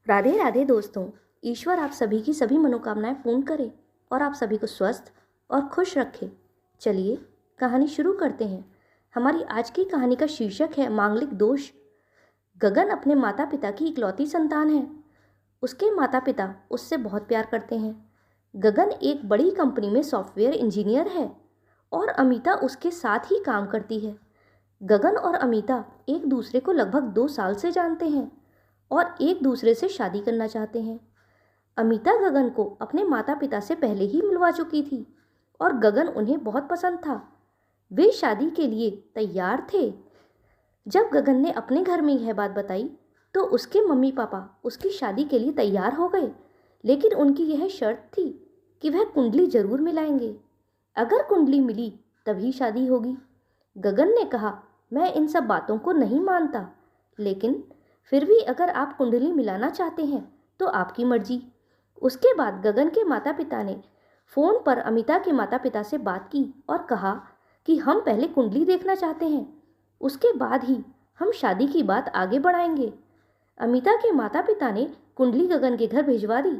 राधे राधे दोस्तों। ईश्वर आप सभी की सभी मनोकामनाएं पूर्ण करे और आप सभी को स्वस्थ और खुश रखे। चलिए कहानी शुरू करते हैं। हमारी आज की कहानी का शीर्षक है मांगलिक दोष। गगन अपने माता पिता की इकलौती संतान है। उसके माता पिता उससे बहुत प्यार करते हैं। गगन एक बड़ी कंपनी में सॉफ्टवेयर इंजीनियर है और अमिता उसके साथ ही काम करती है। गगन और अमिता एक दूसरे को लगभग 2 साल से जानते हैं और एक दूसरे से शादी करना चाहते हैं। अमिता गगन को अपने माता पिता से पहले ही मिलवा चुकी थी और गगन उन्हें बहुत पसंद था। वे शादी के लिए तैयार थे। जब गगन ने अपने घर में यह बात बताई तो उसके मम्मी पापा उसकी शादी के लिए तैयार हो गए, लेकिन उनकी यह शर्त थी कि वह कुंडली जरूर मिलाएंगे। अगर कुंडली मिली तभी शादी होगी। गगन ने कहा, मैं इन सब बातों को नहीं मानता, लेकिन फिर भी अगर आप कुंडली मिलाना चाहते हैं तो आपकी मर्जी। उसके बाद गगन के माता पिता ने फ़ोन पर अमिता के माता पिता से बात की और कहा कि हम पहले कुंडली देखना चाहते हैं, उसके बाद ही हम शादी की बात आगे बढ़ाएंगे। अमिता के माता पिता ने कुंडली गगन के घर भिजवा दी।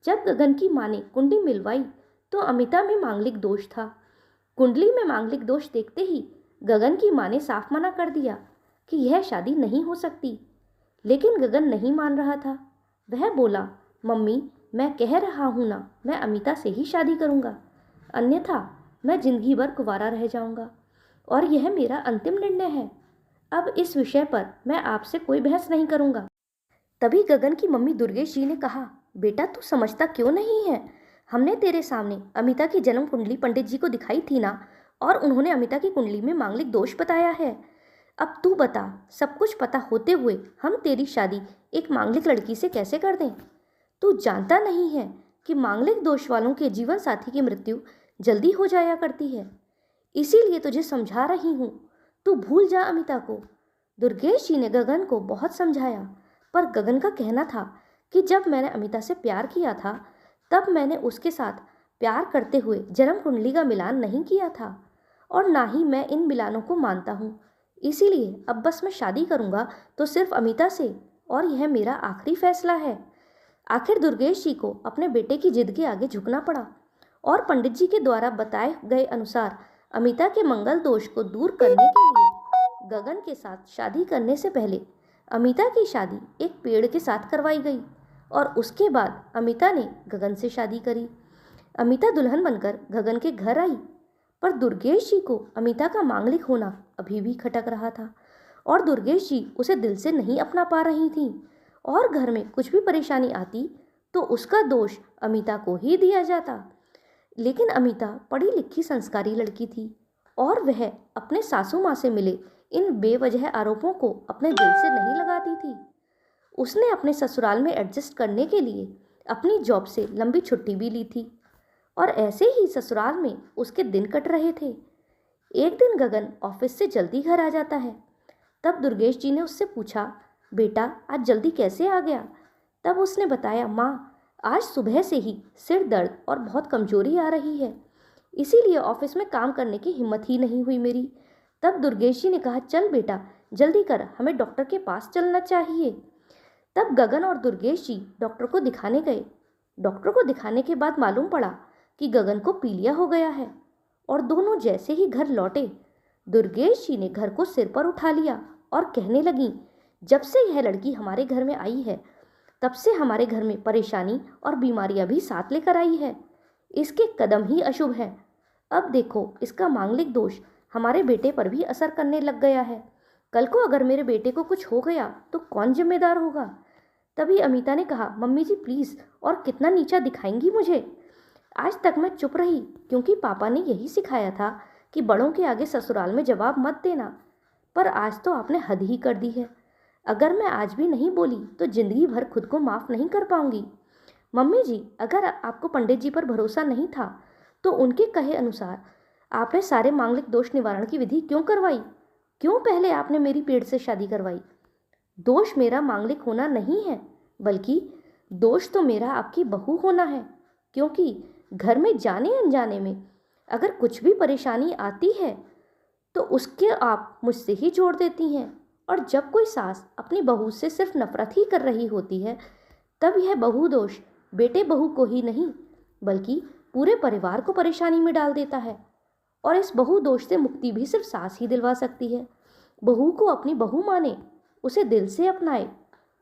जब गगन की माँ ने कुंडली मिलवाई तो अमिता में मांगलिक दोष था। कुंडली में मांगलिक दोष देखते ही गगन की माँ ने साफ मना कर दिया कि यह शादी नहीं हो सकती, लेकिन गगन नहीं मान रहा था। वह बोला, मम्मी मैं कह रहा हूँ ना, मैं अमिता से ही शादी करूँगा, अन्यथा मैं जिंदगी भर कुंवारा रह जाऊँगा और यह मेरा अंतिम निर्णय है। अब इस विषय पर मैं आपसे कोई बहस नहीं करूँगा। तभी गगन की मम्मी दुर्गेश जी ने कहा, बेटा तू समझता क्यों नहीं है? हमने तेरे सामने अमिता की जन्म कुंडली पंडित जी को दिखाई थी ना, और उन्होंने अमिता की कुंडली में मांगलिक दोष बताया है। अब तू बता, सब कुछ पता होते हुए हम तेरी शादी एक मांगलिक लड़की से कैसे कर दें? तू जानता नहीं है कि मांगलिक दोष वालों के जीवन साथी की मृत्यु जल्दी हो जाया करती है। इसीलिए तुझे समझा रही हूँ, तू भूल जा अमिता को। दुर्गेश जी ने गगन को बहुत समझाया, पर गगन का कहना था कि जब मैंने अमिता से प्यार किया था तब मैंने उसके साथ प्यार करते हुए जन्म कुंडली का मिलान नहीं किया था, और ना ही मैं इन मिलानों को मानता हूँ। इसीलिए अब बस मैं शादी करूँगा तो सिर्फ अमिता से, और यह मेरा आखिरी फैसला है। आखिर दुर्गेश जी को अपने बेटे की जिद के आगे झुकना पड़ा और पंडित जी के द्वारा बताए गए अनुसार अमिता के मंगल दोष को दूर करने के लिए गगन के साथ शादी करने से पहले अमिता की शादी एक पेड़ के साथ करवाई गई और उसके बाद अमिता ने गगन से शादी करी। अमिता दुल्हन बनकर गगन के घर आई, पर दुर्गेश जी को अमिता का मांगलिक होना अभी भी खटक रहा था और दुर्गेश जी उसे दिल से नहीं अपना पा रही थीं, और घर में कुछ भी परेशानी आती तो उसका दोष अमिता को ही दिया जाता। लेकिन अमिता पढ़ी लिखी संस्कारी लड़की थी और वह अपने सासू माँ से मिले इन बेवजह आरोपों को अपने दिल से नहीं लगाती थी। उसने अपने ससुराल में एडजस्ट करने के लिए अपनी जॉब से लंबी छुट्टी भी ली थी और ऐसे ही ससुराल में उसके दिन कट रहे थे। एक दिन गगन ऑफिस से जल्दी घर आ जाता है। तब दुर्गेश जी ने उससे पूछा, बेटा आज जल्दी कैसे आ गया? तब उसने बताया, माँ आज सुबह से ही सिर दर्द और बहुत कमजोरी आ रही है, इसीलिए ऑफिस में काम करने की हिम्मत ही नहीं हुई मेरी। तब दुर्गेश जी ने कहा, चल बेटा जल्दी कर, हमें डॉक्टर के पास चलना चाहिए। तब गगन और दुर्गेश जी डॉक्टर को दिखाने गए। डॉक्टर को दिखाने के बाद मालूम पड़ा कि गगन को पीलिया हो गया है, और दोनों जैसे ही घर लौटे दुर्गेश जी ने घर को सिर पर उठा लिया और कहने लगी, जब से यह लड़की हमारे घर में आई है तब से हमारे घर में परेशानी और बीमारियां भी साथ लेकर आई है। इसके कदम ही अशुभ हैं। अब देखो इसका मांगलिक दोष हमारे बेटे पर भी असर करने लग गया है। कल को अगर मेरे बेटे को कुछ हो गया तो कौन जिम्मेदार होगा? तभी अमिता ने कहा, मम्मी जी प्लीज़, और कितना नीचा दिखाएंगी मुझे? आज तक मैं चुप रही क्योंकि पापा ने यही सिखाया था कि बड़ों के आगे ससुराल में जवाब मत देना, पर आज तो आपने हद ही कर दी है। अगर मैं आज भी नहीं बोली तो जिंदगी भर खुद को माफ़ नहीं कर पाऊंगी। मम्मी जी, अगर आपको पंडित जी पर भरोसा नहीं था तो उनके कहे अनुसार आपने सारे मांगलिक दोष निवारण की विधि क्यों करवाई? क्यों पहले आपने मेरी पेड़ से शादी करवाई? दोष मेरा मांगलिक होना नहीं है, बल्कि दोष तो मेरा आपकी बहू होना है, क्योंकि घर में जाने अनजाने में अगर कुछ भी परेशानी आती है तो उसके आप मुझसे ही जोड़ देती हैं, और जब कोई सास अपनी बहू से सिर्फ नफरत ही कर रही होती है तब यह बहु दोष बेटे बहू को ही नहीं बल्कि पूरे परिवार को परेशानी में डाल देता है। और इस बहु दोष से मुक्ति भी सिर्फ सास ही दिलवा सकती है। बहू को अपनी बहू माने, उसे दिल से अपनाए,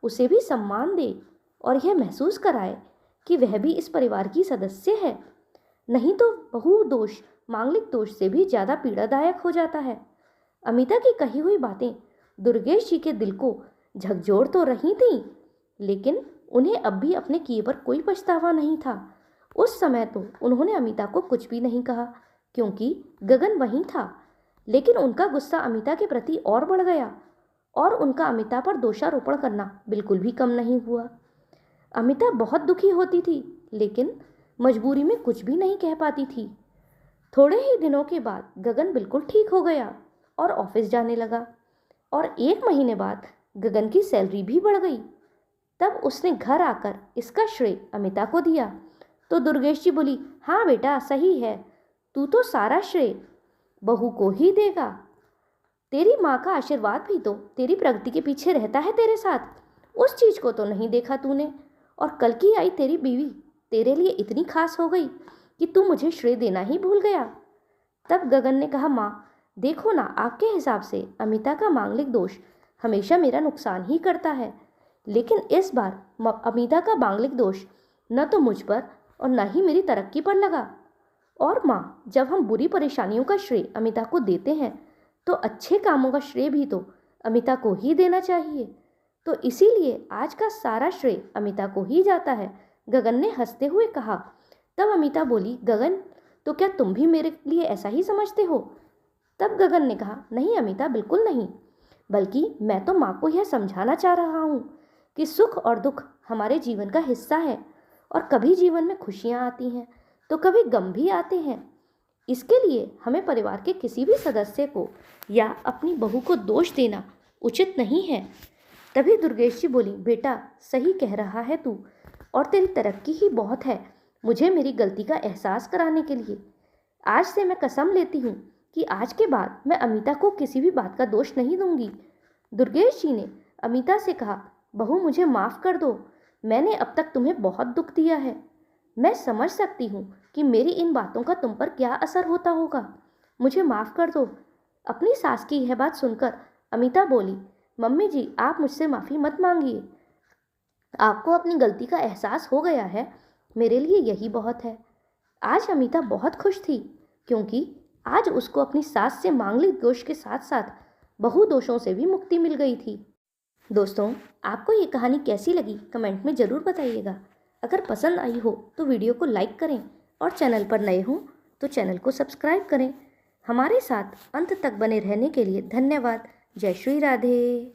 उसे भी सम्मान दे और यह महसूस कराए कि वह भी इस परिवार की सदस्य है। नहीं तो बहु दोष मांगलिक दोष से भी ज़्यादा पीड़ादायक हो जाता है। अमिता की कही हुई बातें दुर्गेश जी के दिल को झकझोर तो रही थीं, लेकिन उन्हें अब भी अपने किए पर कोई पछतावा नहीं था। उस समय तो उन्होंने अमिता को कुछ भी नहीं कहा क्योंकि गगन वहीं था, लेकिन उनका गुस्सा अमिता के प्रति और बढ़ गया और उनका अमिता पर दोषारोपण करना बिल्कुल भी कम नहीं हुआ। अमिता बहुत दुखी होती थी, लेकिन मजबूरी में कुछ भी नहीं कह पाती थी। थोड़े ही दिनों के बाद गगन बिल्कुल ठीक हो गया और ऑफिस जाने लगा और 1 महीने बाद गगन की सैलरी भी बढ़ गई। तब उसने घर आकर इसका श्रेय अमिता को दिया तो दुर्गेश जी बोली, हाँ बेटा सही है, तू तो सारा श्रेय बहू को ही देगा। तेरी माँ का आशीर्वाद भी तो तेरी प्रगति के पीछे रहता है तेरे साथ। उस चीज़ को तो नहीं देखा तूने। और कल की आई तेरी बीवी तेरे लिए इतनी खास हो गई कि तू मुझे श्रेय देना ही भूल गया। तब गगन ने कहा, माँ देखो ना, आपके हिसाब से अमिता का मांगलिक दोष हमेशा मेरा नुकसान ही करता है, लेकिन इस बार अमिता का मांगलिक दोष न तो मुझ पर और न ही मेरी तरक्की पर लगा। और माँ, जब हम बुरी परेशानियों का श्रेय अमिता को देते हैं तो अच्छे कामों का श्रेय भी तो अमिता को ही देना चाहिए। तो इसीलिए आज का सारा श्रेय अमिता को ही जाता है, गगन ने हंसते हुए कहा। तब अमिता बोली, गगन तो क्या तुम भी मेरे लिए ऐसा ही समझते हो? तब गगन ने कहा, नहीं अमिता, बिल्कुल नहीं, बल्कि मैं तो माँ को यह समझाना चाह रहा हूँ कि सुख और दुख हमारे जीवन का हिस्सा है और कभी जीवन में खुशियाँ आती हैं तो कभी गम भी आते हैं। इसके लिए हमें परिवार के किसी भी सदस्य को या अपनी बहू को दोष देना उचित नहीं है। तभी दुर्गेश जी बोली, बेटा सही कह रहा है तू, और तेरी तरक्की ही बहुत है मुझे मेरी गलती का एहसास कराने के लिए। आज से मैं कसम लेती हूँ कि आज के बाद मैं अमिता को किसी भी बात का दोष नहीं दूंगी। दुर्गेश जी ने अमिता से कहा, बहू मुझे माफ़ कर दो, मैंने अब तक तुम्हें बहुत दुख दिया है। मैं समझ सकती हूँ कि मेरी इन बातों का तुम पर क्या असर होता होगा, मुझे माफ़ कर दो। अपनी सास की यह बात सुनकर अमिता बोली, मम्मी जी आप मुझसे माफ़ी मत मांगिए, आपको अपनी गलती का एहसास हो गया है, मेरे लिए यही बहुत है। आज अमिता बहुत खुश थी क्योंकि आज उसको अपनी सास से मांगलिक दोष के साथ साथ बहु दोषों से भी मुक्ति मिल गई थी। दोस्तों, आपको ये कहानी कैसी लगी कमेंट में ज़रूर बताइएगा। अगर पसंद आई हो तो वीडियो को लाइक करें और चैनल पर नए हों तो चैनल को सब्सक्राइब करें। हमारे साथ अंत तक बने रहने के लिए धन्यवाद। जय श्री राधे।